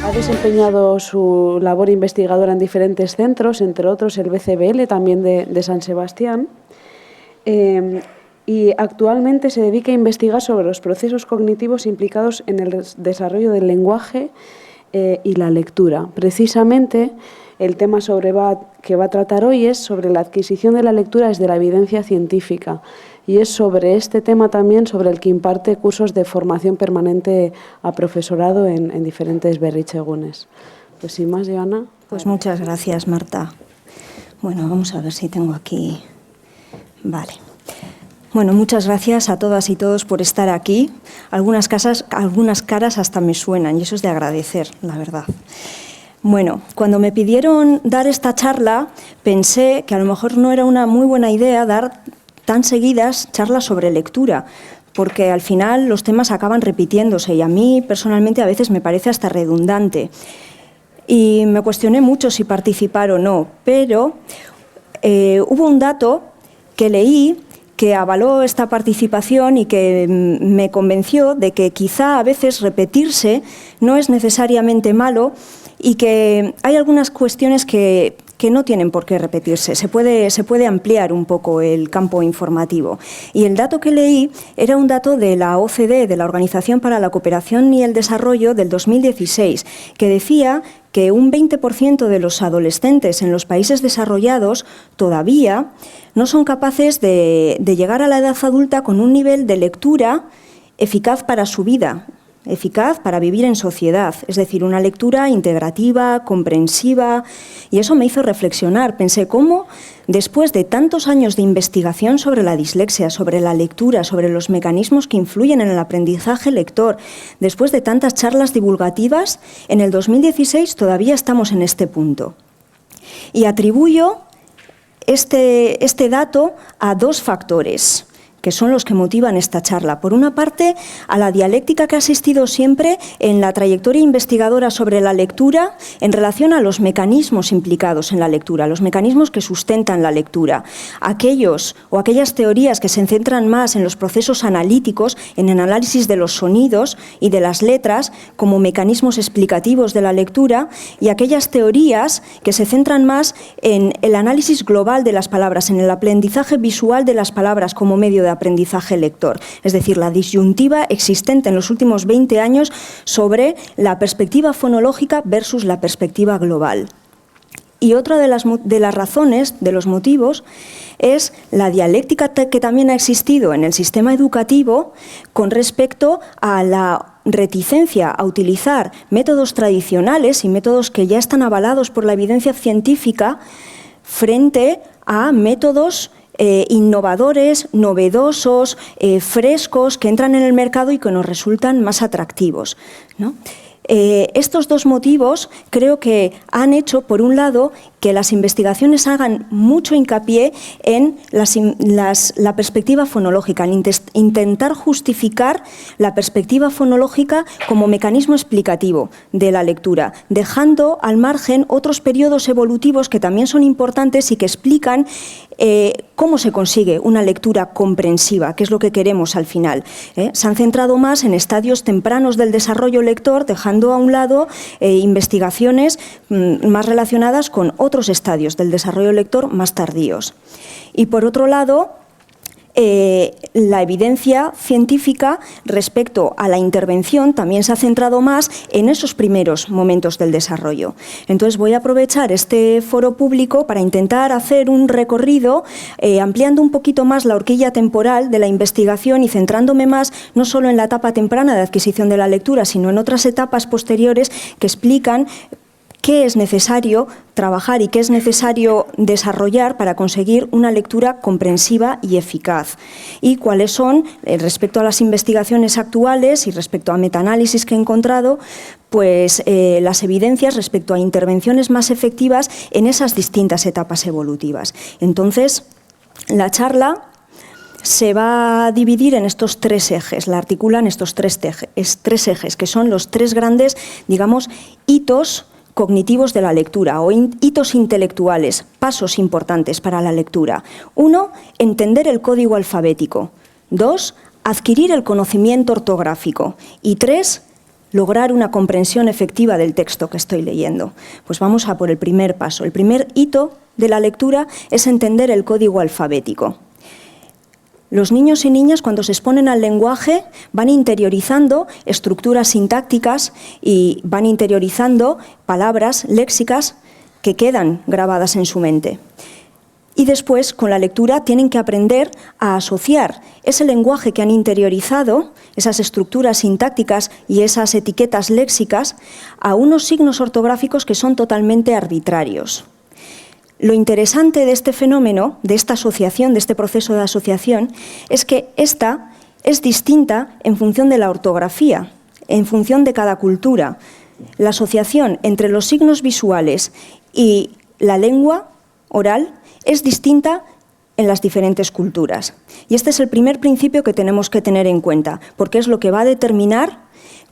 Ha desempeñado su labor investigadora en diferentes centros, entre otros el BCBL, también de San Sebastián, y actualmente se dedica a investigar sobre los procesos cognitivos implicados en el desarrollo del lenguaje y la lectura. Precisamente el tema que va a tratar hoy es sobre la adquisición de la lectura desde la evidencia científica, y es sobre este tema también sobre el que imparte cursos de formación permanente a profesorado en diferentes berritzegunes. Pues sin más, Joana. Pues muchas gracias, Marta. Bueno, vamos a ver si tengo aquí... Vale. Bueno, muchas gracias a todas y todos por estar aquí. Algunas caras hasta me suenan y eso es de agradecer, la verdad. Bueno, cuando me pidieron dar esta charla, pensé que a lo mejor no era una muy buena idea dar tan seguidas charlas sobre lectura, porque al final los temas acaban repitiéndose y a mí personalmente a veces me parece hasta redundante. Y me cuestioné mucho si participar o no, pero hubo un dato que leí que avaló esta participación y que me convenció de que quizá a veces repetirse no es necesariamente malo y que hay algunas cuestiones que no tienen por qué repetirse. Se puede ampliar un poco el campo informativo. Y el dato que leí era un dato de la OCDE, de la Organización para la Cooperación y el Desarrollo del 2016, que decía que un 20% de los adolescentes en los países desarrollados todavía no son capaces de llegar a la edad adulta con un nivel de lectura eficaz para su vida, eficaz para vivir en sociedad, es decir, una lectura integrativa, comprensiva, y eso me hizo reflexionar. Pensé cómo, después de tantos años de investigación sobre la dislexia, sobre la lectura, sobre los mecanismos que influyen en el aprendizaje lector, después de tantas charlas divulgativas, en el 2016 todavía estamos en este punto. Y atribuyo este dato a dos factores que son los que motivan esta charla. Por una parte, a la dialéctica que ha existido siempre en la trayectoria investigadora sobre la lectura en relación a los mecanismos implicados en la lectura, los mecanismos que sustentan la lectura. Aquellas teorías que se centran más en los procesos analíticos, en el análisis de los sonidos y de las letras como mecanismos explicativos de la lectura, y aquellas teorías que se centran más en el análisis global de las palabras, en el aprendizaje visual de las palabras como medio de aprendizaje lector, es decir, la disyuntiva existente en los últimos 20 años sobre la perspectiva fonológica versus la perspectiva global. Y otra de las razones, de los motivos, es la dialéctica que también ha existido en el sistema educativo con respecto a la reticencia a utilizar métodos tradicionales y métodos que ya están avalados por la evidencia científica frente a métodos innovadores, novedosos, frescos, que entran en el mercado y que nos resultan más atractivos, ¿no? Estos dos motivos creo que han hecho, por un lado, que las investigaciones hagan mucho hincapié en la perspectiva fonológica, en intentar justificar la perspectiva fonológica como mecanismo explicativo de la lectura, dejando al margen otros periodos evolutivos que también son importantes y que explican cómo se consigue una lectura comprensiva, que es lo que queremos al final. Se han centrado más en estadios tempranos del desarrollo lector, dejando a un lado investigaciones más relacionadas con otros estadios del desarrollo lector más tardíos. Y por otro lado, la evidencia científica respecto a la intervención también se ha centrado más en esos primeros momentos del desarrollo. Entonces voy a aprovechar este foro público para intentar hacer un recorrido ampliando un poquito más la horquilla temporal de la investigación y centrándome más no solo en la etapa temprana de adquisición de la lectura, sino en otras etapas posteriores que explican qué es necesario trabajar y qué es necesario desarrollar para conseguir una lectura comprensiva y eficaz. Y cuáles son, respecto a las investigaciones actuales y respecto a metaanálisis que he encontrado, pues las evidencias respecto a intervenciones más efectivas en esas distintas etapas evolutivas. Entonces, la charla se va a dividir en estos tres ejes, la articulan estos tres ejes, que son los tres grandes, digamos, hitos cognitivos de la lectura o hitos intelectuales, pasos importantes para la lectura. 1, entender el código alfabético. 2, adquirir el conocimiento ortográfico. Y 3, lograr una comprensión efectiva del texto que estoy leyendo? Pues vamos a por el primer paso. El primer hito de la lectura es entender el código alfabético. Los niños y niñas, cuando se exponen al lenguaje, van interiorizando estructuras sintácticas y van interiorizando palabras léxicas que quedan grabadas en su mente. Y después, con la lectura, tienen que aprender a asociar ese lenguaje que han interiorizado, esas estructuras sintácticas y esas etiquetas léxicas, a unos signos ortográficos que son totalmente arbitrarios. Lo interesante de este fenómeno, de esta asociación, de este proceso de asociación, es que esta es distinta en función de la ortografía, en función de cada cultura. La asociación entre los signos visuales y la lengua oral es distinta en las diferentes culturas. Y este es el primer principio que tenemos que tener en cuenta, porque es lo que va a determinar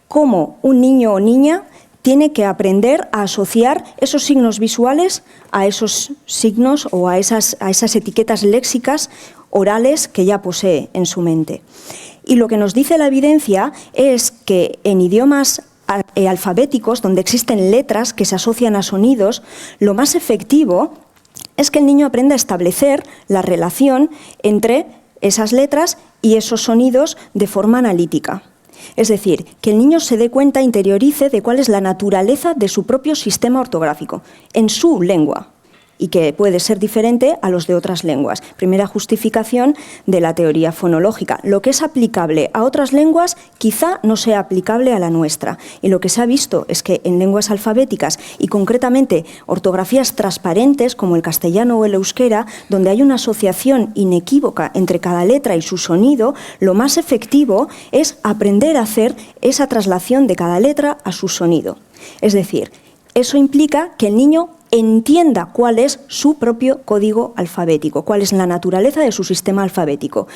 cómo un niño o niña tiene que aprender a asociar esos signos visuales a esos signos o a esas etiquetas léxicas orales que ya posee en su mente. Y lo que nos dice la evidencia es que en idiomas alfabéticos, donde existen letras que se asocian a sonidos, lo más efectivo es que el niño aprenda a establecer la relación entre esas letras y esos sonidos de forma analítica. Es decir, que el niño se dé cuenta, interiorice de cuál es la naturaleza de su propio sistema ortográfico, en su lengua, y que puede ser diferente a los de otras lenguas. Primera justificación de la teoría fonológica. Lo que es aplicable a otras lenguas quizá no sea aplicable a la nuestra. Y lo que se ha visto es que en lenguas alfabéticas y concretamente ortografías transparentes como el castellano o el euskera, donde hay una asociación inequívoca entre cada letra y su sonido, lo más efectivo es aprender a hacer esa traslación de cada letra a su sonido. Es decir, eso implica que el niño entienda cuál es su propio código alfabético, cuál es la naturaleza de su sistema alfabético,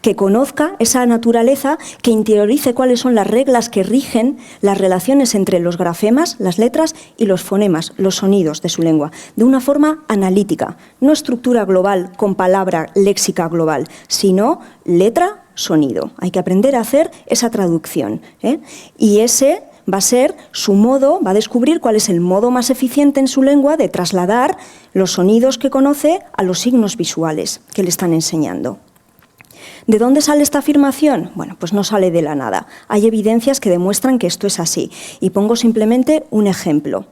que conozca esa naturaleza, que interiorice cuáles son las reglas que rigen las relaciones entre los grafemas, las letras y los fonemas, los sonidos de su lengua, de una forma analítica, no estructura global con palabra léxica global, sino letra, sonido. Hay que aprender a hacer esa traducción, y ese va a ser su modo, va a descubrir cuál es el modo más eficiente en su lengua de trasladar los sonidos que conoce a los signos visuales que le están enseñando. ¿De dónde sale esta afirmación? Bueno, pues no sale de la nada. Hay evidencias que demuestran que esto es así. Y pongo simplemente un ejemplo.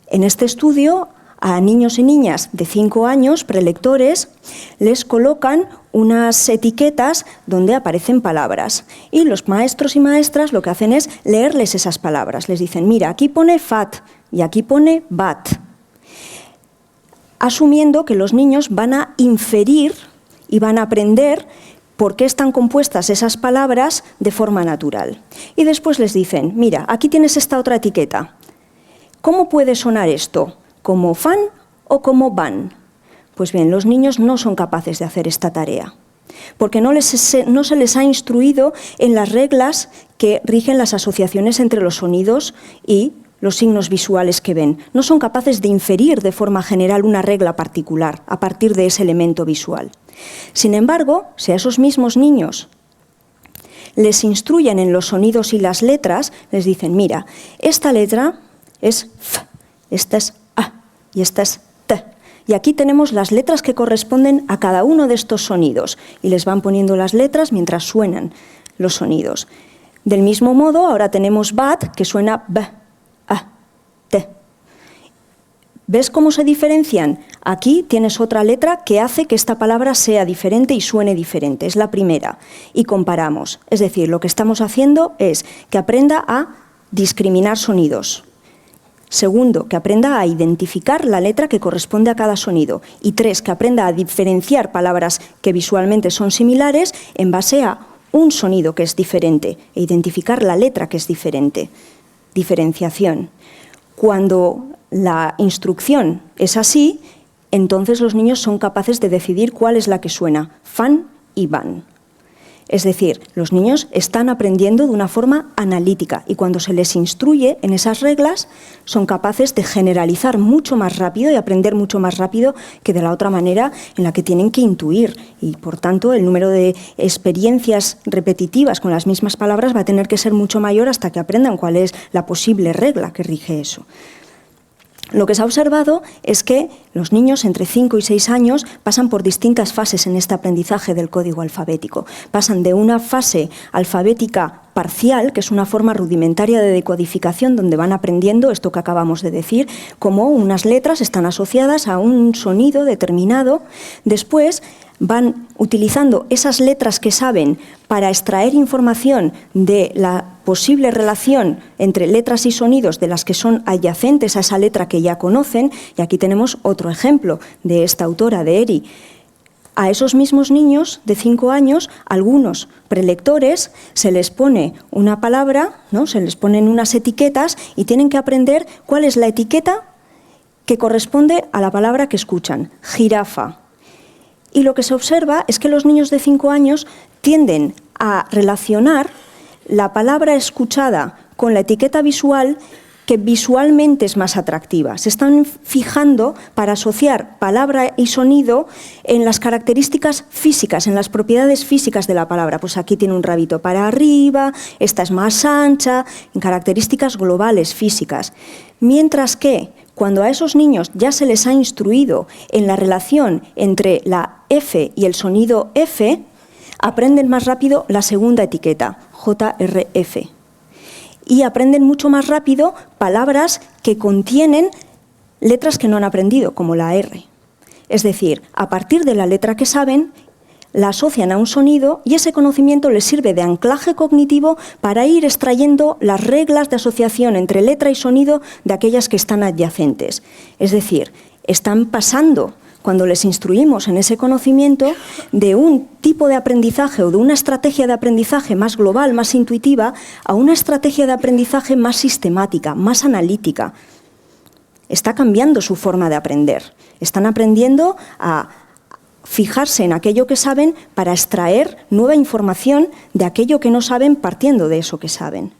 En este estudio, a niños y niñas de 5 años, prelectores, les colocan unas etiquetas donde aparecen palabras. Y los maestros y maestras lo que hacen es leerles esas palabras. Les dicen, mira, aquí pone fat y aquí pone bat. Asumiendo que los niños van a inferir y van a aprender por qué están compuestas esas palabras de forma natural. Y después les dicen, mira, aquí tienes esta otra etiqueta. ¿Cómo puede sonar esto? ¿Como fan o como van? Pues bien, los niños no son capaces de hacer esta tarea, porque no se les ha instruido en las reglas que rigen las asociaciones entre los sonidos y los signos visuales que ven. No son capaces de inferir de forma general una regla particular a partir de ese elemento visual. Sin embargo, si a esos mismos niños les instruyen en los sonidos y las letras, les dicen, mira, esta letra es F, esta es A y esta es T. Y aquí tenemos las letras que corresponden a cada uno de estos sonidos y les van poniendo las letras mientras suenan los sonidos. Del mismo modo, ahora tenemos bat, que suena B, A, T. ¿Ves cómo se diferencian? Aquí tienes otra letra que hace que esta palabra sea diferente y suene diferente. Es la primera. Y comparamos. Es decir, lo que estamos haciendo es que aprenda a discriminar sonidos. Segundo, que aprenda a identificar la letra que corresponde a cada sonido. Y 3, que aprenda a diferenciar palabras que visualmente son similares en base a un sonido que es diferente e identificar la letra que es diferente. Diferenciación. Cuando la instrucción es así, entonces los niños son capaces de decidir cuál es la que suena, fan y van. Es decir, los niños están aprendiendo de una forma analítica y cuando se les instruye en esas reglas son capaces de generalizar mucho más rápido y aprender mucho más rápido que de la otra manera en la que tienen que intuir. Y, por tanto, el número de experiencias repetitivas con las mismas palabras va a tener que ser mucho mayor hasta que aprendan cuál es la posible regla que rige eso. Lo que se ha observado es que los niños entre 5 y 6 años pasan por distintas fases en este aprendizaje del código alfabético. Pasan de una fase alfabética parcial, que es una forma rudimentaria de decodificación donde van aprendiendo esto que acabamos de decir, como unas letras están asociadas a un sonido determinado. Después van utilizando esas letras que saben para extraer información de la posible relación entre letras y sonidos de las que son adyacentes a esa letra que ya conocen. Y aquí tenemos otro ejemplo de esta autora, de Eri. A esos mismos niños de 5 años, algunos prelectores, se les pone una palabra, ¿no? Se les ponen unas etiquetas y tienen que aprender cuál es la etiqueta que corresponde a la palabra que escuchan, jirafa. Y lo que se observa es que los niños de 5 años tienden a relacionar la palabra escuchada con la etiqueta visual que visualmente es más atractiva. Se están fijando para asociar palabra y sonido en las características físicas, en las propiedades físicas de la palabra. Pues aquí tiene un rabito para arriba, esta es más ancha, en características globales físicas. Mientras que cuando a esos niños ya se les ha instruido en la relación entre la F y el sonido F, aprenden más rápido la segunda etiqueta, JRF. Y aprenden mucho más rápido palabras que contienen letras que no han aprendido, como la R. Es decir, a partir de la letra que saben, la asocian a un sonido y ese conocimiento les sirve de anclaje cognitivo para ir extrayendo las reglas de asociación entre letra y sonido de aquellas que están adyacentes. Es decir, están pasando, cuando les instruimos en ese conocimiento, de un tipo de aprendizaje o de una estrategia de aprendizaje más global, más intuitiva, a una estrategia de aprendizaje más sistemática, más analítica. Está cambiando su forma de aprender. Están aprendiendo a fijarse en aquello que saben para extraer nueva información de aquello que no saben partiendo de eso que saben.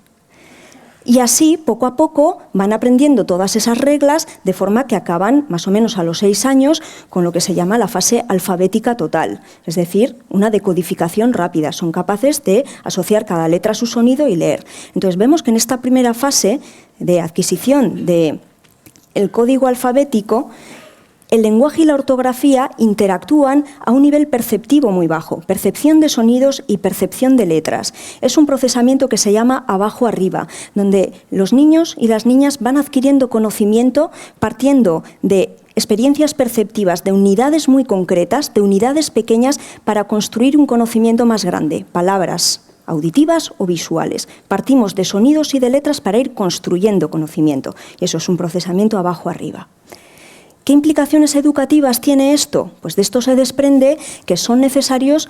Y así, poco a poco, van aprendiendo todas esas reglas de forma que acaban, más o menos a los 6 años, con lo que se llama la fase alfabética total, es decir, una decodificación rápida. Son capaces de asociar cada letra a su sonido y leer. Entonces vemos que en esta primera fase de adquisición del código alfabético, el lenguaje y la ortografía interactúan a un nivel perceptivo muy bajo, percepción de sonidos y percepción de letras. Es un procesamiento que se llama abajo arriba, donde los niños y las niñas van adquiriendo conocimiento partiendo de experiencias perceptivas de unidades muy concretas, de unidades pequeñas, para construir un conocimiento más grande, palabras auditivas o visuales. Partimos de sonidos y de letras para ir construyendo conocimiento, y eso es un procesamiento abajo arriba. ¿Qué implicaciones educativas tiene esto? Pues de esto se desprende que son necesarios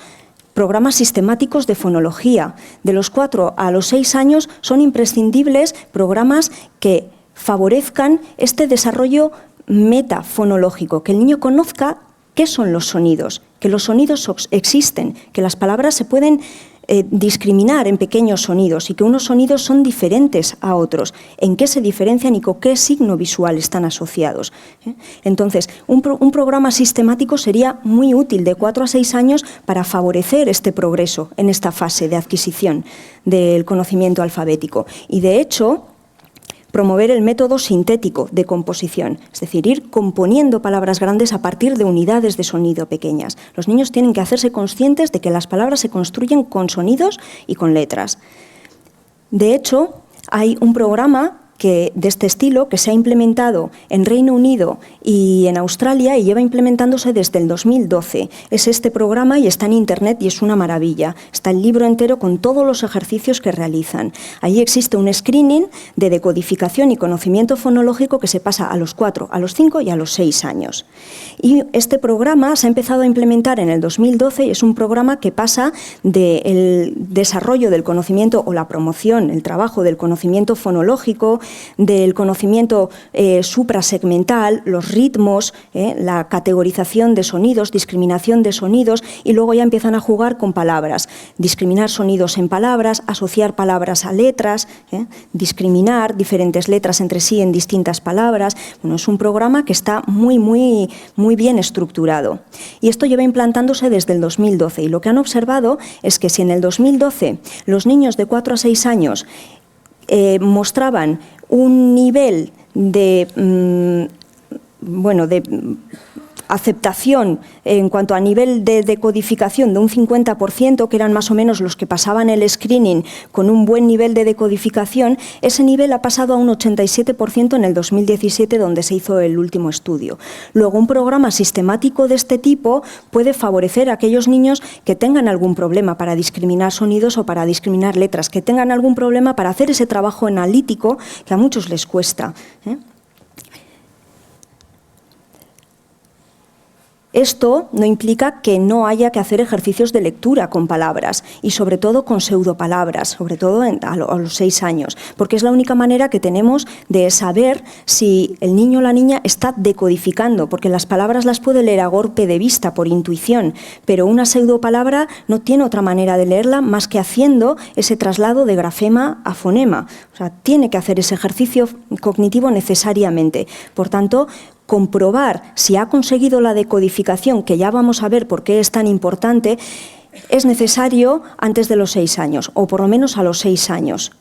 programas sistemáticos de fonología. De los 4 a los 6 años son imprescindibles programas que favorezcan este desarrollo metafonológico, que el niño conozca qué son los sonidos, que los sonidos existen, que las palabras se pueden discriminar en pequeños sonidos y que unos sonidos son diferentes a otros, en qué se diferencian y con qué signo visual están asociados. Entonces, un programa sistemático sería muy útil de 4 a 6 años para favorecer este progreso en esta fase de adquisición del conocimiento alfabético. Y de hecho, promover el método sintético de composición, es decir, ir componiendo palabras grandes a partir de unidades de sonido pequeñas. Los niños tienen que hacerse conscientes de que las palabras se construyen con sonidos y con letras. De hecho, hay un programa de este estilo que se ha implementado en Reino Unido y en Australia y lleva implementándose desde el 2012. Es este programa y está en Internet y es una maravilla. Está el libro entero con todos los ejercicios que realizan. Allí existe un screening de decodificación y conocimiento fonológico que se pasa a los 4, a los 5 y a los 6 años. Y este programa se ha empezado a implementar en el 2012 y es un programa que pasa del desarrollo del conocimiento o la promoción, el trabajo del conocimiento fonológico, del conocimiento suprasegmental, los ritmos, la categorización de sonidos, discriminación de sonidos, y luego ya empiezan a jugar con palabras, discriminar sonidos en palabras, asociar palabras a letras, discriminar diferentes letras entre sí en distintas palabras. Bueno, es un programa que está muy bien estructurado. Y esto lleva implantándose desde el 2012, y lo que han observado es que si en el 2012 los niños de 4 a 6 años mostraban un nivel de aceptación en cuanto a nivel de decodificación de un 50%, que eran más o menos los que pasaban el screening con un buen nivel de decodificación, ese nivel ha pasado a un 87% en el 2017, donde se hizo el último estudio. Luego, un programa sistemático de este tipo puede favorecer a aquellos niños que tengan algún problema para discriminar sonidos o para discriminar letras, que tengan algún problema para hacer ese trabajo analítico que a muchos les cuesta. Esto no implica que no haya que hacer ejercicios de lectura con palabras y sobre todo con pseudopalabras, sobre todo a los 6 años, porque es la única manera que tenemos de saber si el niño o la niña está decodificando, porque las palabras las puede leer a golpe de vista, por intuición, pero una pseudopalabra no tiene otra manera de leerla más que haciendo ese traslado de grafema a fonema. O sea, tiene que hacer ese ejercicio cognitivo necesariamente. Por tanto, comprobar si ha conseguido la decodificación, que ya vamos a ver por qué es tan importante, es necesario antes de los 6 años, o por lo menos a los 6 años,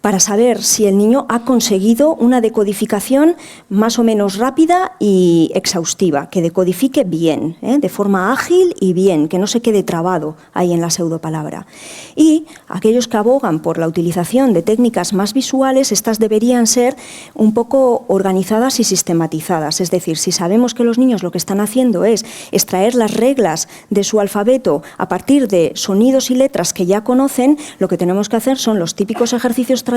para saber si el niño ha conseguido una decodificación más o menos rápida y exhaustiva, que decodifique bien, de forma ágil y bien, que no se quede trabado ahí en la pseudopalabra. Y aquellos que abogan por la utilización de técnicas más visuales, estas deberían ser un poco organizadas y sistematizadas. Es decir, si sabemos que los niños lo que están haciendo es extraer las reglas de su alfabeto a partir de sonidos y letras que ya conocen, lo que tenemos que hacer son los típicos ejercicios tradicionales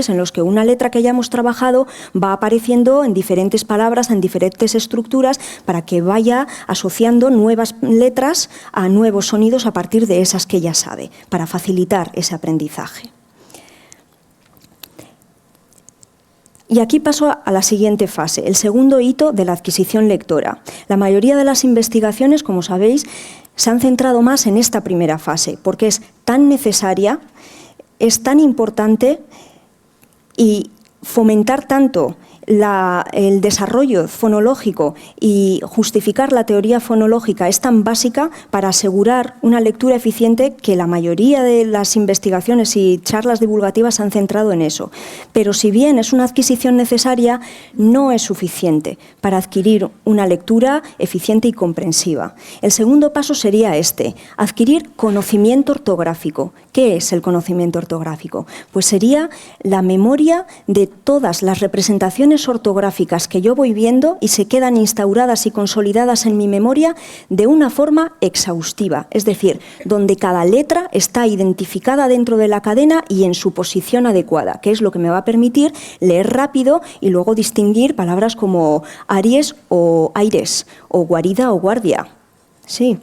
en los que una letra que ya hemos trabajado va apareciendo en diferentes palabras, en diferentes estructuras, para que vaya asociando nuevas letras a nuevos sonidos a partir de esas que ya sabe, para facilitar ese aprendizaje. Y aquí paso a la siguiente fase, el segundo hito de la adquisición lectora. La mayoría de las investigaciones, como sabéis, se han centrado más en esta primera fase, porque es tan necesaria, es tan importante, y fomentar tanto el desarrollo fonológico y justificar la teoría fonológica es tan básica para asegurar una lectura eficiente, que la mayoría de las investigaciones y charlas divulgativas se han centrado en eso. Pero si bien es una adquisición necesaria, no es suficiente para adquirir una lectura eficiente y comprensiva. El segundo paso sería adquirir conocimiento ortográfico. ¿Qué es el conocimiento ortográfico? Pues sería la memoria de todas las representaciones ortográficas que yo voy viendo y se quedan instauradas y consolidadas en mi memoria de una forma exhaustiva, es decir, donde cada letra está identificada dentro de la cadena y en su posición adecuada, que es lo que me va a permitir leer rápido y luego distinguir palabras como Aries o aires, o guarida o guardia. Sí.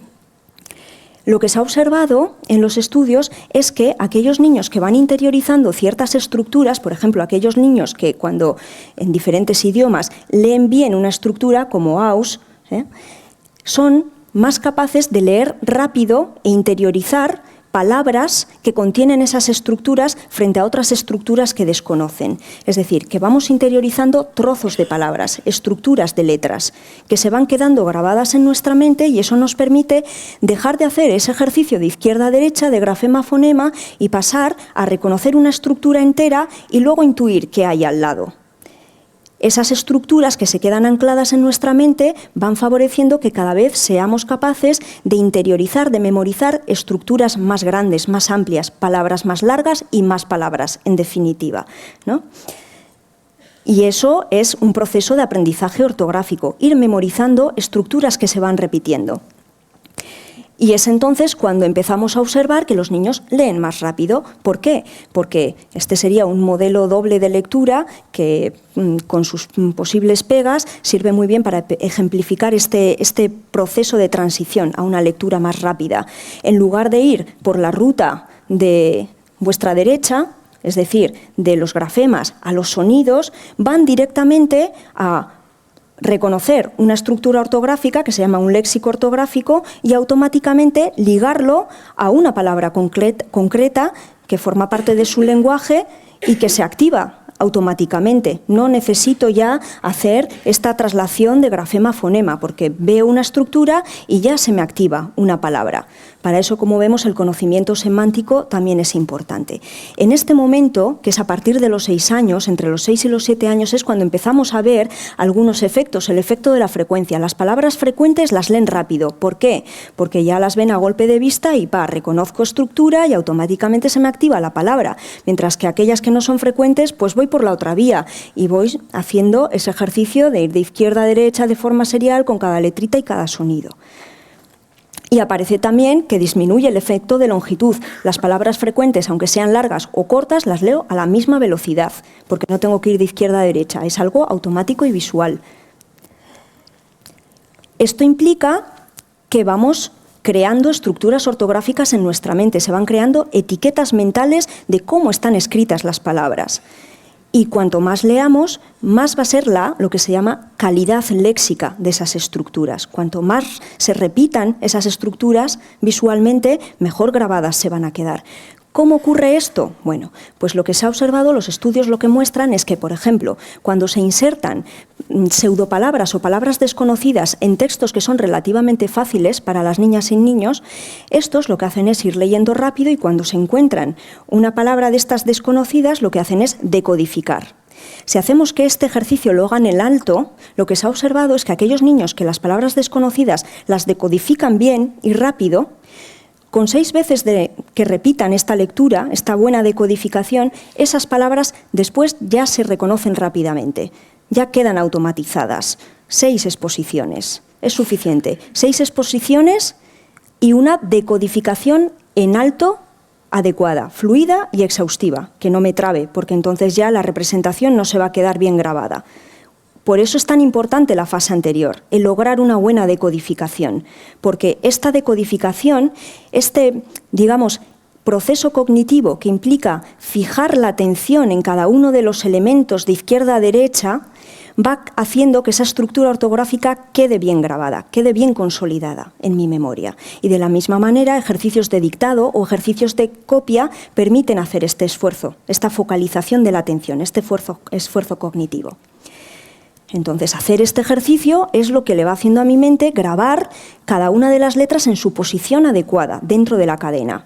Lo que se ha observado en los estudios es que aquellos niños que van interiorizando ciertas estructuras, por ejemplo, aquellos niños que cuando en diferentes idiomas leen bien una estructura como aus, son más capaces de leer rápido e interiorizar palabras que contienen esas estructuras frente a otras estructuras que desconocen. Es decir, que vamos interiorizando trozos de palabras, estructuras de letras, que se van quedando grabadas en nuestra mente, y eso nos permite dejar de hacer ese ejercicio de izquierda a derecha, de grafema a fonema, y pasar a reconocer una estructura entera y luego intuir qué hay al lado. Esas estructuras que se quedan ancladas en nuestra mente van favoreciendo que cada vez seamos capaces de interiorizar, de memorizar estructuras más grandes, más amplias, palabras más largas y más palabras, en definitiva, ¿no? Y eso es un proceso de aprendizaje ortográfico, ir memorizando estructuras que se van repitiendo. Y es entonces cuando empezamos a observar que los niños leen más rápido. ¿Por qué? Porque este sería un modelo doble de lectura que, con sus posibles pegas, sirve muy bien para ejemplificar este proceso de transición a una lectura más rápida. En lugar de ir por la ruta de vuestra derecha, es decir, de los grafemas a los sonidos, van directamente a reconocer una estructura ortográfica que se llama un léxico ortográfico y automáticamente ligarlo a una palabra concreta que forma parte de su lenguaje y que se activa automáticamente. No necesito ya hacer esta traslación de grafema a fonema, porque veo una estructura y ya se me activa una palabra. Para eso, como vemos, el conocimiento semántico también es importante. En este momento, que es a partir de los 6 años, entre los 6 y los 7 años, es cuando empezamos a ver algunos efectos. El efecto de la frecuencia. Las palabras frecuentes las leen rápido. ¿Por qué? Porque ya las ven a golpe de vista y reconozco estructura y automáticamente se me activa la palabra. Mientras que aquellas que no son frecuentes, pues voy por la otra vía y voy haciendo ese ejercicio de ir de izquierda a derecha de forma serial con cada letrita y cada sonido. Y aparece también que disminuye el efecto de longitud. Las palabras frecuentes, aunque sean largas o cortas, las leo a la misma velocidad, porque no tengo que ir de izquierda a derecha, es algo automático y visual. Esto implica que vamos creando estructuras ortográficas en nuestra mente, se van creando etiquetas mentales de cómo están escritas las palabras. Y cuanto más leamos, más va a ser lo que se llama calidad léxica de esas estructuras. Cuanto más se repitan esas estructuras visualmente, mejor grabadas se van a quedar. ¿Cómo ocurre esto? Bueno, pues lo que se ha observado, los estudios lo que muestran es que, por ejemplo, cuando se insertan pseudopalabras o palabras desconocidas en textos que son relativamente fáciles para las niñas y niños, estos lo que hacen es ir leyendo rápido y cuando se encuentran una palabra de estas desconocidas, lo que hacen es decodificar. Si hacemos que este ejercicio lo hagan en alto, lo que se ha observado es que aquellos niños que las palabras desconocidas las decodifican bien y rápido, con 6 veces que repitan esta lectura, esta buena decodificación, esas palabras después ya se reconocen rápidamente, ya quedan automatizadas. 6 exposiciones, es suficiente. 6 exposiciones y una decodificación en alto adecuada, fluida y exhaustiva, que no me trabe, porque entonces ya la representación no se va a quedar bien grabada. Por eso es tan importante la fase anterior, el lograr una buena decodificación, porque esta decodificación, proceso cognitivo que implica fijar la atención en cada uno de los elementos de izquierda a derecha, va haciendo que esa estructura ortográfica quede bien grabada, quede bien consolidada en mi memoria. Y de la misma manera, ejercicios de dictado o ejercicios de copia permiten hacer este esfuerzo, esta focalización de la atención, este esfuerzo cognitivo. Entonces, hacer este ejercicio es lo que le va haciendo a mi mente grabar cada una de las letras en su posición adecuada dentro de la cadena.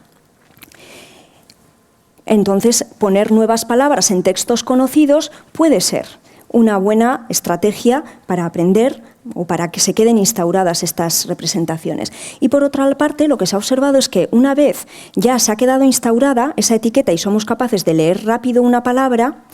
Entonces, poner nuevas palabras en textos conocidos puede ser una buena estrategia para aprender o para que se queden instauradas estas representaciones. Y por otra parte, lo que se ha observado es que una vez ya se ha quedado instaurada esa etiqueta y somos capaces de leer rápido una palabra,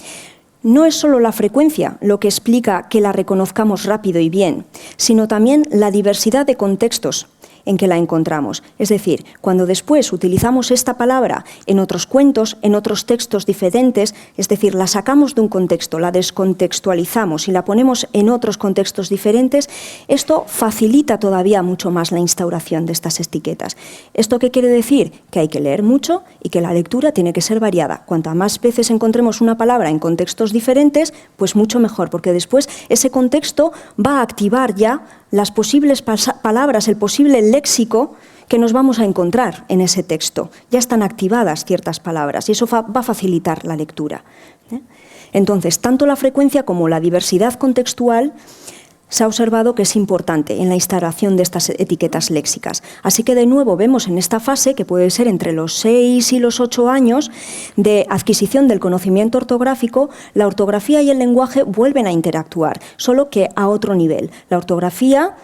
no es solo la frecuencia lo que explica que la reconozcamos rápido y bien, sino también la diversidad de contextos en que la encontramos. Es decir, cuando después utilizamos esta palabra en otros cuentos, en otros textos diferentes, es decir, la sacamos de un contexto, la descontextualizamos y la ponemos en otros contextos diferentes, esto facilita todavía mucho más la instauración de estas etiquetas. ¿Esto qué quiere decir? Que hay que leer mucho y que la lectura tiene que ser variada. Cuantas más veces encontremos una palabra en contextos diferentes, pues mucho mejor, porque después ese contexto va a activar ya las posibles palabras, el posible léxico que nos vamos a encontrar en ese texto. Ya están activadas ciertas palabras y eso va a facilitar la lectura. Entonces, tanto la frecuencia como la diversidad contextual se ha observado que es importante en la instauración de estas etiquetas léxicas. Así que de nuevo vemos en esta fase, que puede ser entre los 6 y los 8 años, de adquisición del conocimiento ortográfico, la ortografía y el lenguaje vuelven a interactuar, solo que a otro nivel. La ortografía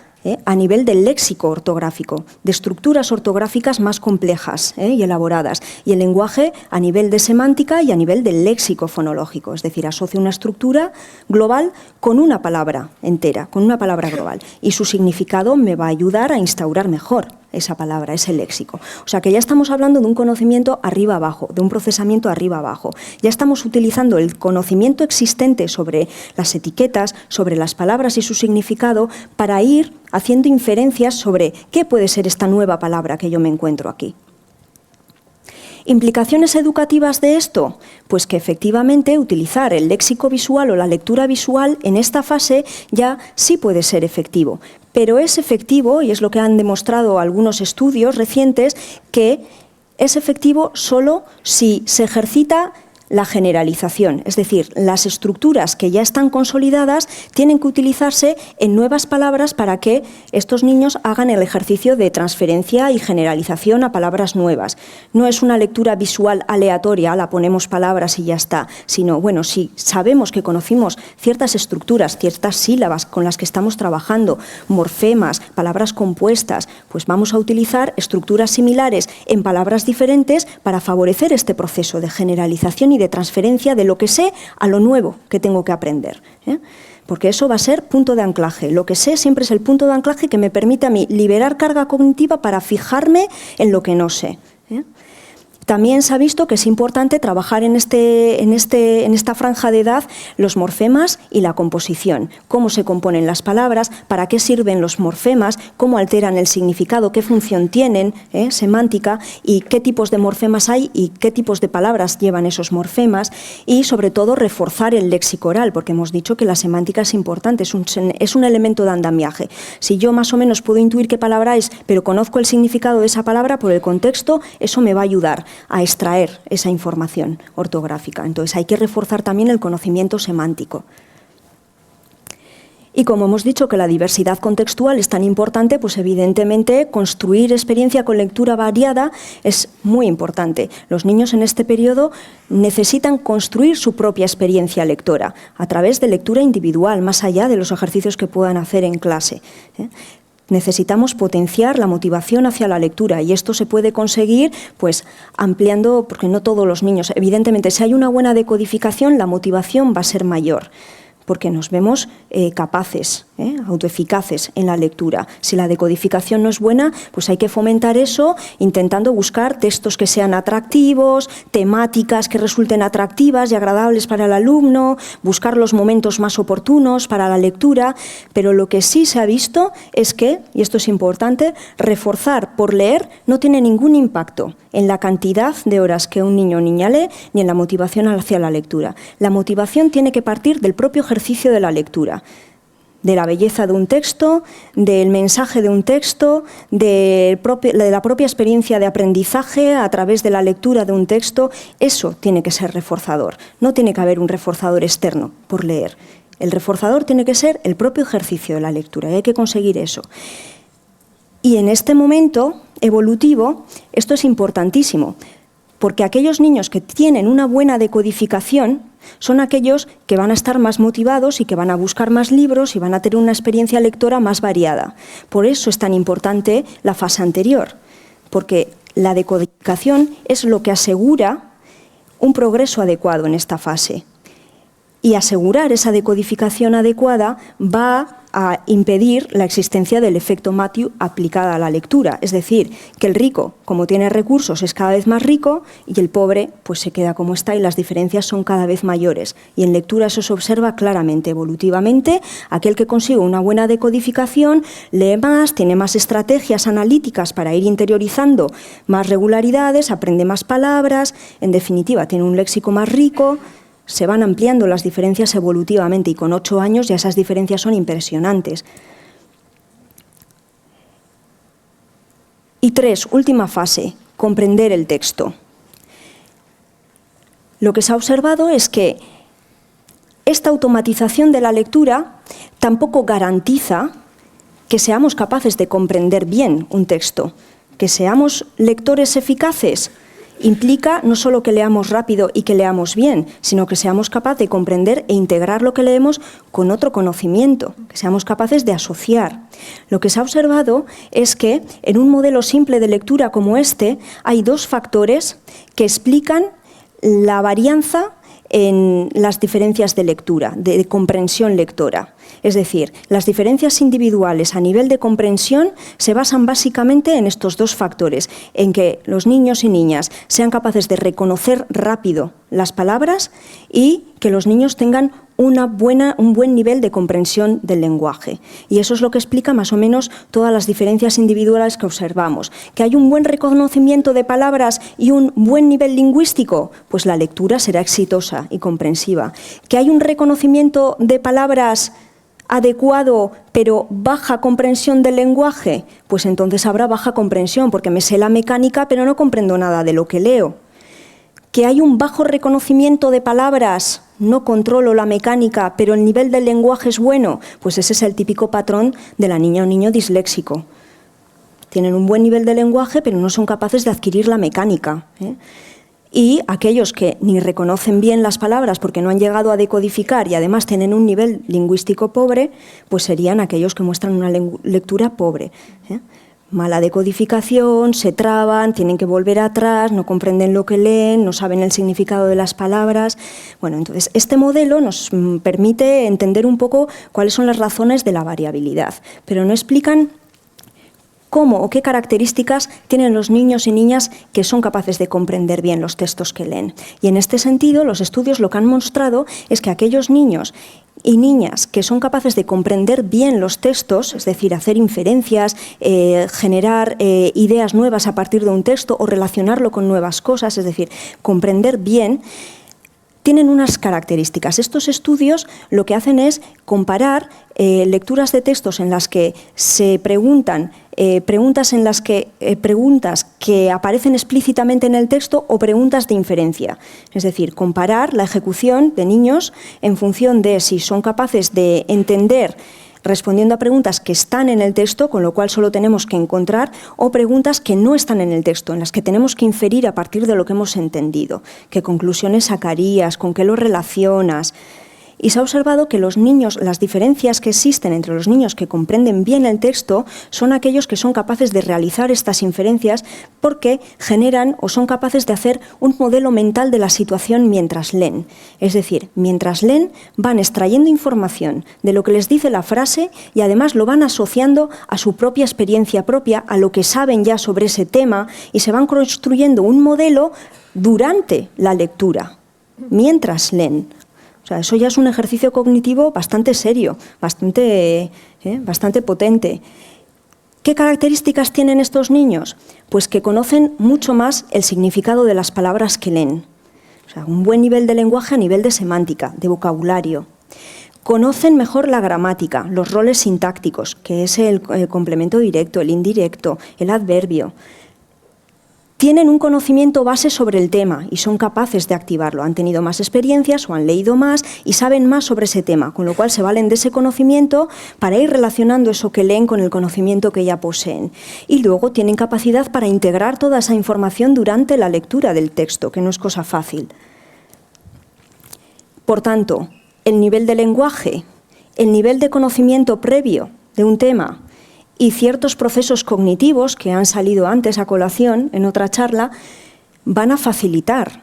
a nivel del léxico ortográfico, de estructuras ortográficas más complejas y elaboradas, y el lenguaje a nivel de semántica y a nivel del léxico fonológico, es decir, asocio una estructura global con una palabra entera, con una palabra global, y su significado me va a ayudar a instaurar mejor esa palabra, ese léxico. O sea que ya estamos hablando de un conocimiento arriba-abajo, de un procesamiento arriba-abajo. Ya estamos utilizando el conocimiento existente sobre las etiquetas, sobre las palabras y su significado para ir haciendo inferencias sobre qué puede ser esta nueva palabra que yo me encuentro aquí. ¿Implicaciones educativas de esto? Pues que efectivamente utilizar el léxico visual o la lectura visual en esta fase ya sí puede ser efectivo. Pero es efectivo, y es lo que han demostrado algunos estudios recientes, que es efectivo solo si se ejercita la generalización, es decir, las estructuras que ya están consolidadas tienen que utilizarse en nuevas palabras para que estos niños hagan el ejercicio de transferencia y generalización a palabras nuevas. No es una lectura visual aleatoria, la ponemos palabras y ya está, sino, bueno, si sabemos que conocimos ciertas estructuras, ciertas sílabas con las que estamos trabajando, morfemas, palabras compuestas, pues vamos a utilizar estructuras similares en palabras diferentes para favorecer este proceso de generalización y de transferencia de lo que sé a lo nuevo que tengo que aprender, ¿eh? Porque eso va a ser punto de anclaje. Lo que sé siempre es el punto de anclaje que me permite a mí liberar carga cognitiva para fijarme en lo que no sé, ¿eh? También se ha visto que es importante trabajar en esta franja de edad los morfemas y la composición. Cómo se componen las palabras, para qué sirven los morfemas, cómo alteran el significado, qué función tienen, semántica, y qué tipos de morfemas hay y qué tipos de palabras llevan esos morfemas. Y sobre todo reforzar el léxico oral, porque hemos dicho que la semántica es importante, es un elemento de andamiaje. Si yo más o menos puedo intuir qué palabra es, pero conozco el significado de esa palabra por el contexto, eso me va a ayudar a extraer esa información ortográfica. Entonces hay que reforzar también el conocimiento semántico. Y como hemos dicho que la diversidad contextual es tan importante, pues evidentemente construir experiencia con lectura variada es muy importante. Los niños en este periodo necesitan construir su propia experiencia lectora a través de lectura individual, más allá de los ejercicios que puedan hacer en clase, ¿eh? Necesitamos potenciar la motivación hacia la lectura y esto se puede conseguir pues ampliando, porque no todos los niños, evidentemente si hay una buena decodificación la motivación va a ser mayor, porque nos vemos capaces, autoeficaces en la lectura. Si la decodificación no es buena, pues hay que fomentar eso intentando buscar textos que sean atractivos, temáticas que resulten atractivas y agradables para el alumno, buscar los momentos más oportunos para la lectura, pero lo que sí se ha visto es que, y esto es importante, reforzar por leer no tiene ningún impacto en la cantidad de horas que un niño o niña lee ni en la motivación hacia la lectura. La motivación tiene que partir del propio ejercicio de la lectura, de la belleza de un texto, del mensaje de un texto, de la propia experiencia de aprendizaje a través de la lectura de un texto. Eso tiene que ser reforzador, no tiene que haber un reforzador externo por leer. El reforzador tiene que ser el propio ejercicio de la lectura y hay que conseguir eso. Y en este momento evolutivo esto es importantísimo, porque aquellos niños que tienen una buena decodificación son aquellos que van a estar más motivados y que van a buscar más libros y van a tener una experiencia lectora más variada. Por eso es tan importante la fase anterior, porque la decodificación es lo que asegura un progreso adecuado en esta fase. Y asegurar esa decodificación adecuada va a impedir la existencia del efecto Matthew aplicada a la lectura. Es decir, que el rico, como tiene recursos, es cada vez más rico y el pobre pues se queda como está y las diferencias son cada vez mayores. Y en lectura eso se observa claramente, evolutivamente. Aquel que consigue una buena decodificación lee más, tiene más estrategias analíticas para ir interiorizando más regularidades, aprende más palabras, en definitiva tiene un léxico más rico. Se van ampliando las diferencias evolutivamente y con 8 años ya esas diferencias son impresionantes. Y 3, última fase, comprender el texto. Lo que se ha observado es que esta automatización de la lectura tampoco garantiza que seamos capaces de comprender bien un texto, que seamos lectores eficaces. Implica no solo que leamos rápido y que leamos bien, sino que seamos capaces de comprender e integrar lo que leemos con otro conocimiento, que seamos capaces de asociar. Lo que se ha observado es que en un modelo simple de lectura como este hay 2 factores que explican la varianza en las diferencias de lectura, de comprensión lectora. Es decir, las diferencias individuales a nivel de comprensión se basan básicamente en estos 2 factores, en que los niños y niñas sean capaces de reconocer rápido las palabras y que los niños tengan un buen nivel de comprensión del lenguaje. Y eso es lo que explica más o menos todas las diferencias individuales que observamos. ¿Que hay un buen reconocimiento de palabras y un buen nivel lingüístico? Pues la lectura será exitosa y comprensiva. ¿Que hay un reconocimiento de palabras adecuado pero baja comprensión del lenguaje? Pues entonces habrá baja comprensión, porque me sé la mecánica pero no comprendo nada de lo que leo. ¿Que hay un bajo reconocimiento de palabras? No controlo la mecánica, pero el nivel del lenguaje es bueno. Pues ese es el típico patrón de la niña o niño disléxico. Tienen un buen nivel de lenguaje, pero no son capaces de adquirir la mecánica, ¿eh? Y aquellos que ni reconocen bien las palabras porque no han llegado a decodificar y además tienen un nivel lingüístico pobre, pues serían aquellos que muestran una lectura pobre, ¿eh? Mala decodificación, se traban, tienen que volver atrás, no comprenden lo que leen, no saben el significado de las palabras. Bueno, entonces este modelo nos permite entender un poco cuáles son las razones de la variabilidad, pero no explican cómo o qué características tienen los niños y niñas que son capaces de comprender bien los textos que leen. Y en este sentido, los estudios lo que han mostrado es que aquellos niños y niñas que son capaces de comprender bien los textos, es decir, hacer inferencias, generar ideas nuevas a partir de un texto o relacionarlo con nuevas cosas, es decir, comprender bien, tienen unas características. Estos estudios lo que hacen es comparar lecturas de textos en las que se preguntan preguntas que aparecen explícitamente en el texto o preguntas de inferencia. Es decir, comparar la ejecución de niños en función de si son capaces de entender respondiendo a preguntas que están en el texto, con lo cual solo tenemos que encontrar, o preguntas que no están en el texto, en las que tenemos que inferir a partir de lo que hemos entendido. ¿Qué conclusiones sacarías? ¿Con qué lo relacionas? Y se ha observado que los niños, las diferencias que existen entre los niños que comprenden bien el texto son aquellos que son capaces de realizar estas inferencias porque generan o son capaces de hacer un modelo mental de la situación mientras leen. Es decir, mientras leen van extrayendo información de lo que les dice la frase y además lo van asociando a su propia experiencia propia, a lo que saben ya sobre ese tema y se van construyendo un modelo durante la lectura, mientras leen. O sea, eso ya es un ejercicio cognitivo bastante serio, bastante potente. ¿Qué características tienen estos niños? Pues que conocen mucho más el significado de las palabras que leen. O sea, un buen nivel de lenguaje a nivel de semántica, de vocabulario. Conocen mejor la gramática, los roles sintácticos, que es el complemento directo, el indirecto, el adverbio. Tienen un conocimiento base sobre el tema y son capaces de activarlo. Han tenido más experiencias o han leído más y saben más sobre ese tema, con lo cual se valen de ese conocimiento para ir relacionando eso que leen con el conocimiento que ya poseen. Y luego tienen capacidad para integrar toda esa información durante la lectura del texto, que no es cosa fácil. Por tanto, el nivel de lenguaje, el nivel de conocimiento previo de un tema y ciertos procesos cognitivos que han salido antes a colación en otra charla van a facilitar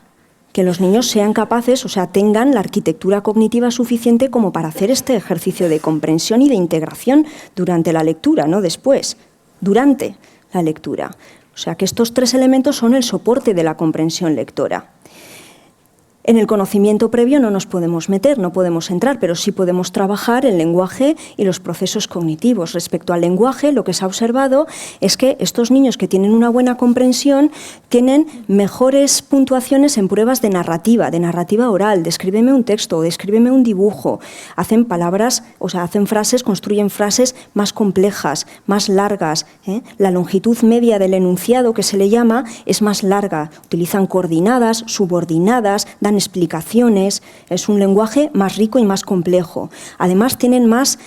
que los niños sean capaces, o sea, tengan la arquitectura cognitiva suficiente como para hacer este ejercicio de comprensión y de integración durante la lectura, no después, durante la lectura. O sea, que estos tres elementos son el soporte de la comprensión lectora. En el conocimiento previo no nos podemos meter, no podemos entrar, pero sí podemos trabajar el lenguaje y los procesos cognitivos. Respecto al lenguaje, lo que se ha observado es que estos niños que tienen una buena comprensión tienen mejores puntuaciones en pruebas de narrativa oral, descríbeme un texto, descríbeme un dibujo. Hacen palabras, o sea, hacen frases, construyen frases más complejas, más largas, ¿eh? La longitud media del enunciado, que se le llama, es más larga. Utilizan coordinadas, subordinadas, dan explicaciones, es un lenguaje más rico y más complejo. Además, tienen más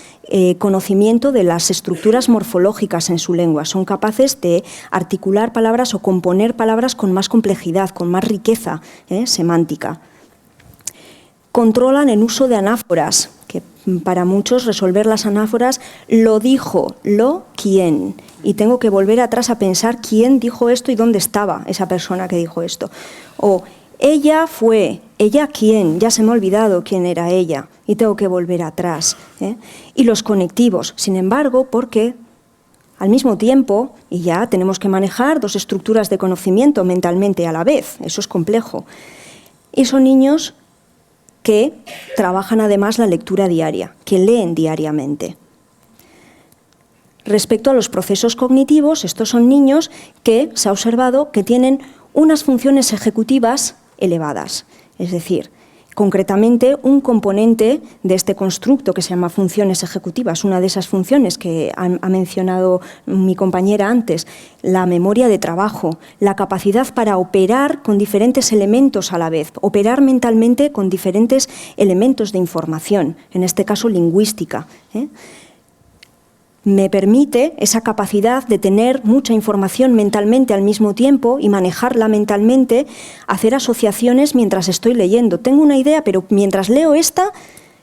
conocimiento de las estructuras morfológicas en su lengua, son capaces de articular palabras o componer palabras con más complejidad, con más riqueza semántica. Controlan el uso de anáforas, que para muchos resolver las anáforas lo dijo, lo, quién, y tengo que volver atrás a pensar quién dijo esto y dónde estaba esa persona que dijo esto. O ella fue, ella quién, ya se me ha olvidado quién era ella y tengo que volver atrás. Y los conectivos, sin embargo, porque al mismo tiempo, y ya tenemos que manejar dos estructuras de conocimiento mentalmente a la vez, eso es complejo. Y son niños que trabajan además la lectura diaria, que leen diariamente. Respecto a los procesos cognitivos, estos son niños que se ha observado que tienen unas funciones ejecutivas elevadas, es decir, concretamente un componente de este constructo que se llama funciones ejecutivas, una de esas funciones que ha mencionado mi compañera antes, la memoria de trabajo, la capacidad para operar con diferentes elementos a la vez, operar mentalmente con diferentes elementos de información, en este caso lingüística, me permite esa capacidad de tener mucha información mentalmente al mismo tiempo y manejarla mentalmente, hacer asociaciones mientras estoy leyendo. Tengo una idea, pero mientras leo esta,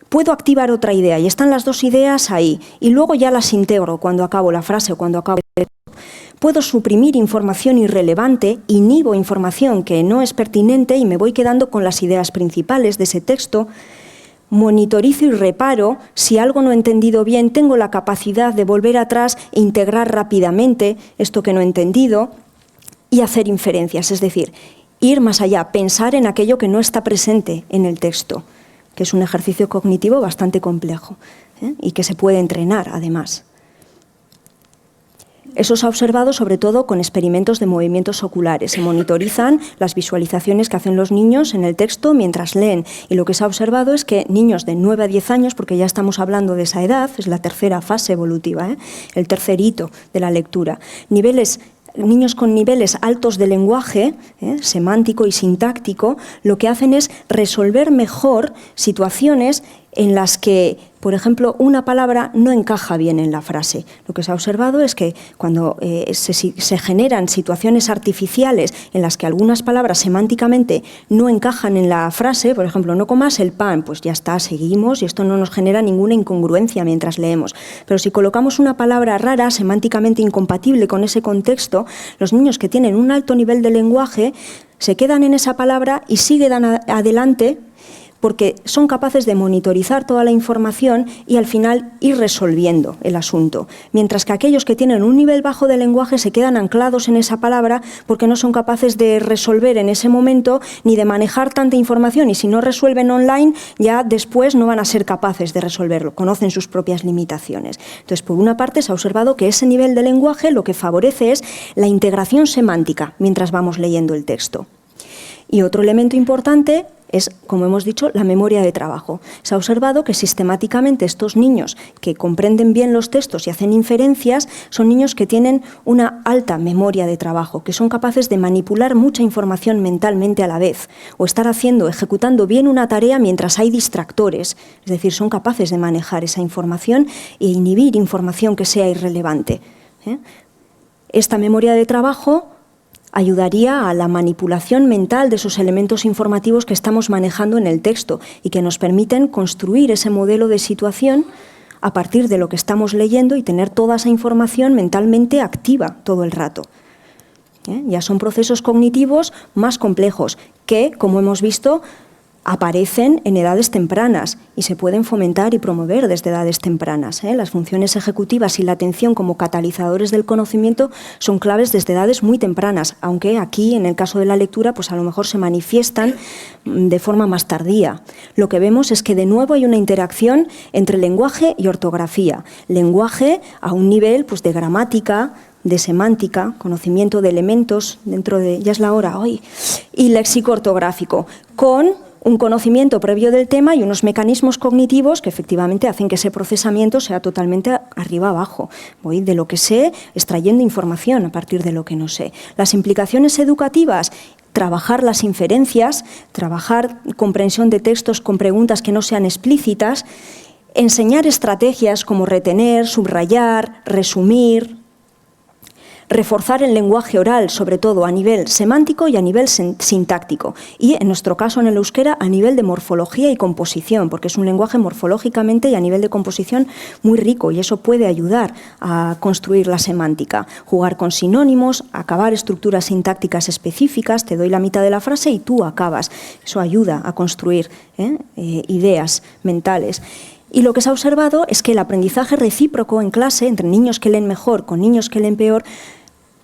puedo activar otra idea y están las dos ideas ahí. Y luego ya las integro cuando acabo la frase o cuando acabo el texto. Puedo suprimir información irrelevante, inhibo información que no es pertinente y me voy quedando con las ideas principales de ese texto. Monitorizo y reparo, si algo no he entendido bien, tengo la capacidad de volver atrás e integrar rápidamente esto que no he entendido y hacer inferencias, es decir, ir más allá, pensar en aquello que no está presente en el texto, que es un ejercicio cognitivo bastante complejo y que se puede entrenar además. Eso se ha observado sobre todo con experimentos de movimientos oculares. Se monitorizan las visualizaciones que hacen los niños en el texto mientras leen. Y lo que se ha observado es que niños de 9 a 10 años, porque ya estamos hablando de esa edad, es la tercera fase evolutiva, el tercer hito de la lectura, niños con niveles altos de lenguaje, semántico y sintáctico, lo que hacen es resolver mejor situaciones en las que, por ejemplo, una palabra no encaja bien en la frase. Lo que se ha observado es que cuando se generan situaciones artificiales en las que algunas palabras semánticamente no encajan en la frase, por ejemplo, no comas el pan, pues ya está, seguimos y esto no nos genera ninguna incongruencia mientras leemos. Pero si colocamos una palabra rara, semánticamente incompatible con ese contexto, los niños que tienen un alto nivel de lenguaje se quedan en esa palabra y siguen adelante porque son capaces de monitorizar toda la información y al final ir resolviendo el asunto. Mientras que aquellos que tienen un nivel bajo de lenguaje se quedan anclados en esa palabra porque no son capaces de resolver en ese momento ni de manejar tanta información, y si no resuelven online ya después no van a ser capaces de resolverlo, conocen sus propias limitaciones. Entonces, por una parte se ha observado que ese nivel de lenguaje lo que favorece es la integración semántica mientras vamos leyendo el texto. Y otro elemento importante es, como hemos dicho, la memoria de trabajo. Se ha observado que sistemáticamente estos niños que comprenden bien los textos y hacen inferencias son niños que tienen una alta memoria de trabajo, que son capaces de manipular mucha información mentalmente a la vez o estar ejecutando bien una tarea mientras hay distractores. Es decir, son capaces de manejar esa información e inhibir información que sea irrelevante. Esta memoria de trabajo ayudaría a la manipulación mental de esos elementos informativos que estamos manejando en el texto y que nos permiten construir ese modelo de situación a partir de lo que estamos leyendo y tener toda esa información mentalmente activa todo el rato. Ya son procesos cognitivos más complejos que, como hemos visto, aparecen en edades tempranas y se pueden fomentar y promover desde edades tempranas. Las funciones ejecutivas y la atención como catalizadores del conocimiento son claves desde edades muy tempranas, aunque aquí, en el caso de la lectura, pues a lo mejor se manifiestan de forma más tardía. Lo que vemos es que de nuevo hay una interacción entre lenguaje y ortografía. Lenguaje a un nivel pues, de gramática, de semántica, conocimiento de elementos dentro de, ya es la hora hoy, y léxico ortográfico, con un conocimiento previo del tema y unos mecanismos cognitivos que efectivamente hacen que ese procesamiento sea totalmente arriba abajo. Voy de lo que sé extrayendo información a partir de lo que no sé. Las implicaciones educativas: trabajar las inferencias, trabajar comprensión de textos con preguntas que no sean explícitas, enseñar estrategias como retener, subrayar, resumir, reforzar el lenguaje oral, sobre todo a nivel semántico y a nivel sintáctico. Y en nuestro caso en el euskera a nivel de morfología y composición, porque es un lenguaje morfológicamente y a nivel de composición muy rico y eso puede ayudar a construir la semántica. Jugar con sinónimos, acabar estructuras sintácticas específicas, te doy la mitad de la frase y tú acabas. Eso ayuda a construir ideas mentales. Y lo que se ha observado es que el aprendizaje recíproco en clase entre niños que leen mejor con niños que leen peor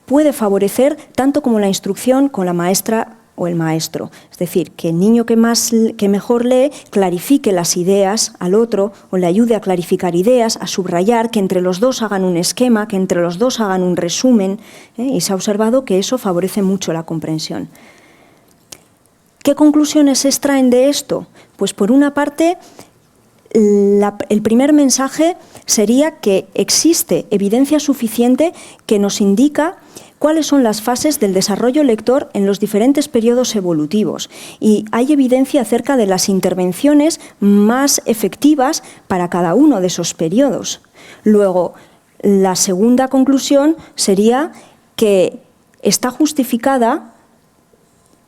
puede favorecer tanto como la instrucción con la maestra o el maestro. Es decir, que el niño que mejor lee clarifique las ideas al otro o le ayude a clarificar ideas, a subrayar, que entre los dos hagan un esquema, que entre los dos hagan un resumen, y se ha observado que eso favorece mucho la comprensión. ¿Qué conclusiones se extraen de esto? Pues por una parte, el primer mensaje sería que existe evidencia suficiente que nos indica cuáles son las fases del desarrollo lector en los diferentes periodos evolutivos, y hay evidencia acerca de las intervenciones más efectivas para cada uno de esos periodos. Luego, la segunda conclusión sería que está justificada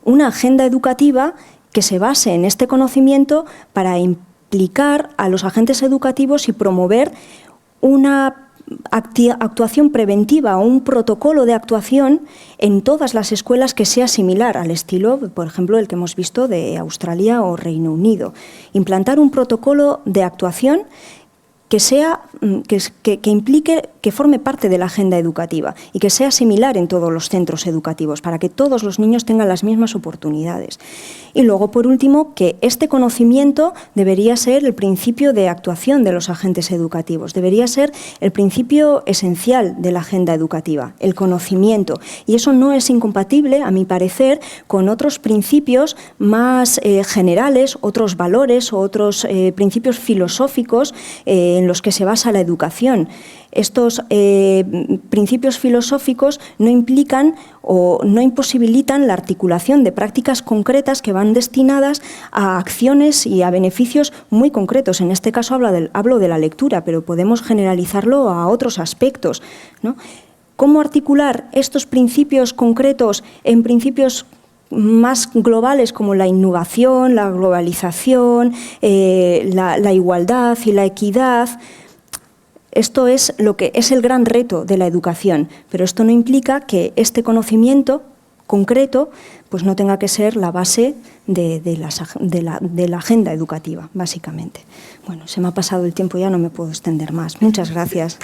una agenda educativa que se base en este conocimiento para implicar a los agentes educativos y promover una actuación preventiva o un protocolo de actuación en todas las escuelas que sea similar al estilo, por ejemplo, el que hemos visto de Australia o Reino Unido. Implantar un protocolo de actuación que implique, que forme parte de la agenda educativa y que sea similar en todos los centros educativos para que todos los niños tengan las mismas oportunidades. Y luego, por último, que este conocimiento debería ser el principio de actuación de los agentes educativos, debería ser el principio esencial de la agenda educativa, el conocimiento. Y eso no es incompatible, a mi parecer, con otros principios más generales, otros valores o otros principios filosóficos en los que se basa la educación. Estos principios filosóficos no implican o no imposibilitan la articulación de prácticas concretas que van destinadas a acciones y a beneficios muy concretos. En este caso hablo de la lectura, pero podemos generalizarlo a otros aspectos, ¿no? ¿Cómo articular estos principios concretos en principios más globales como la innovación, la globalización, la igualdad y la equidad? Esto es lo que es el gran reto de la educación, pero esto no implica que este conocimiento concreto pues no tenga que ser la base de la agenda educativa, básicamente. Bueno, se me ha pasado el tiempo, ya no me puedo extender más. Muchas gracias.